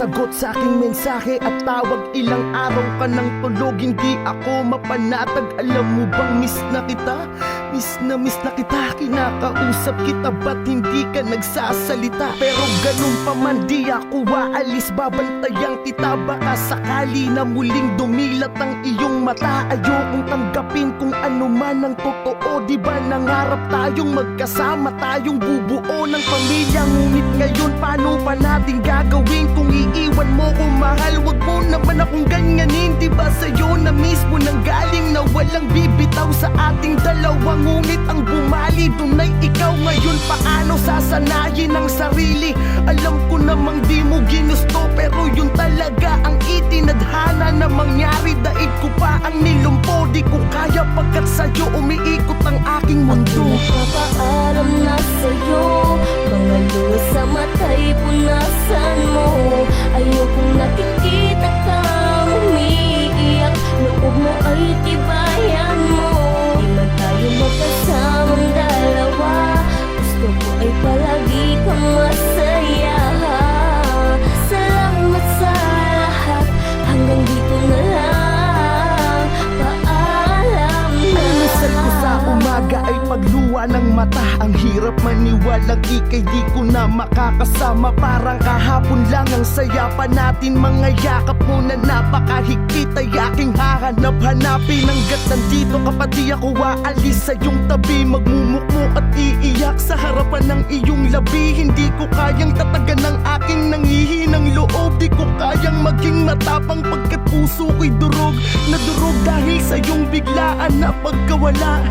sagot sa aking mensahe at tawag. Ilang araw ka nang tulog, hindi ako mapanatag. Alam mo bang miss na kita? Miss na kita, kinakausap kita, ba't hindi ka nagsasalita? Pero ganun pa man di ako waalis, babantayan kita. Baka sakali na muling dumilat ang iyong mata. Ayokong tanggapin kung ano man ang totoo. Di ba nangarap tayong magkasama, tayong bubuo ng pamilya? Ngunit ngayon paano pa natin gagawin kung iiwan mo ko, mahal? Wag mo naman akong ganyanin. Di ba sa'yo na mismo nang galing na walang bibitaw sa ating dalawa? Ngunit ang bumali dun ay ikaw. Ngayon paano sasanayin ang sarili? Alam ko namang di mo ginusto, pero yun talaga ang itinadhana na mangyari. Daig ko pa ang nilumpo, di ko kaya pagkat sa'yo umiikot ang aking mundo. Nagpapaalam na sa'yo, mga luha sa mata'y punasan mo. Ayokong nakikita ka umiiyak, loob mo ay tibayan mo. Di man tayo magkasamang dalawa, gusto ko ay palagi kang masaya. Salamat sa lahat, hanggang dito na lang, paalam na. Minsan ko sa umaga ay pagluwa ng mata. Ang hirap maniwalang ika'y di ko na makakasama. Parang kahapon lang ang saya pa natin. Mga yakap mo na napakahigpit ay aking hahanap-hanapin. Hanggat nandito ka pa di ako aalis sa iyong tabi. Magmumukmuk at iiyak sa harapan ng iyong labi. Hindi ko kayang tatagan ng aking nanghihinang loob. Di ko kayang maging matapang pagkat puso ko'y durog na durog dahil sa iyong biglaan na pagkawala.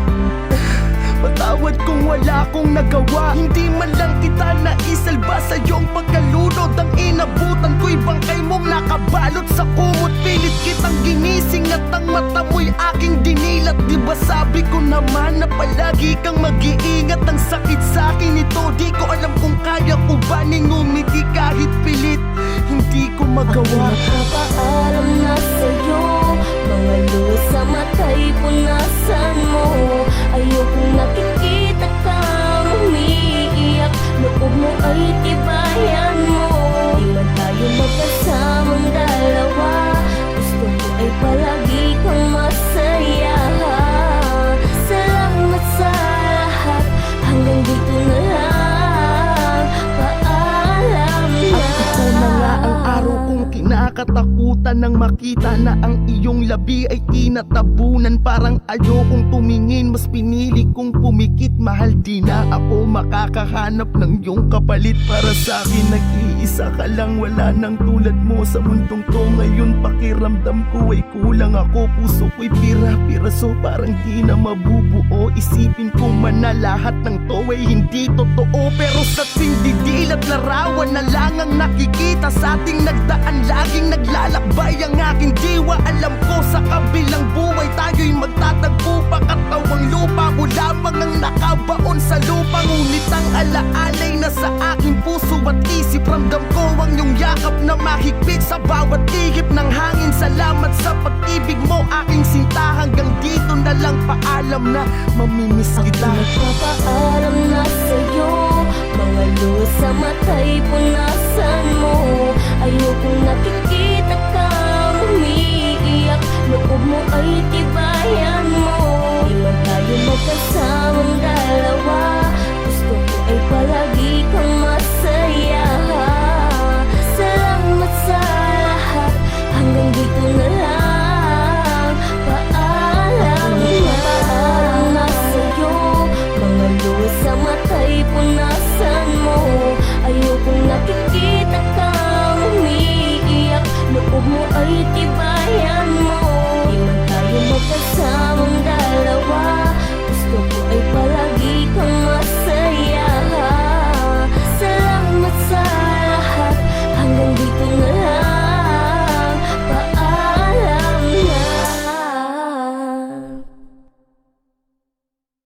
Patawad kung wala akong nagawa, hindi man lang kita naisalba sa iyong pagkalunod. Ang inabutan ko'y bangkay mong nakabalot sa kumot. Pilit kitang ginising at ang mata mo'y aking dinilat. Di ba sabi ko naman na palagi kang mag-iingat? Ang sakit sa akin ito, di ko alam kung kaya ko ba ning umiti kahit pilit. Hindi ko magawa. Nagpapaalam na sa'yo, mga luha sa mata'y punasan mo. Ayokong nakikita ka umiiyak, loob mo ay tibayan mo. Di man tayo magkasamang dalawa, gusto ko ay palagi kang masaya. Salamat sa lahat, hanggang dito na lang, paalam na. At ito na nga ang araw kong kinakatakutan nang makita na ang iyong labi ay tinatabunan. Parang ayokong tumingin, mas pinili kong pumikit. Mahal, di na ako makakahanap ng iyong kapalit. Para sa akin nag-iisa ka lang, wala nang tulad mo sa mundong to. Ngayon pakiramdam ko ay kulang ako, puso ko'y pira-piraso, parang di na mabubuo. Isipin ko man na lahat ng to ay hindi totoo, pero sa tuwing didilat larawan na lang ang nakikita sa ating nagdaan. Laging naglalakbay ang aking diwa. Alam ko sa kabilang buhay tayo'y magtatagpo pa. Katawang lupa mo lamang ang nakabaon sa lupa. Ngunit ang alaalay na sa aking puso at isip, ramdam ko ang iyong yakap na mahigpit sa bawat ihip ng hangin. Salamat sa pag-ibig mo aking sinta. Hanggang dito na lang, paalam na, mamimiss kita. Nagpapaalam na sa'yo, mga luha sa mata'y punasan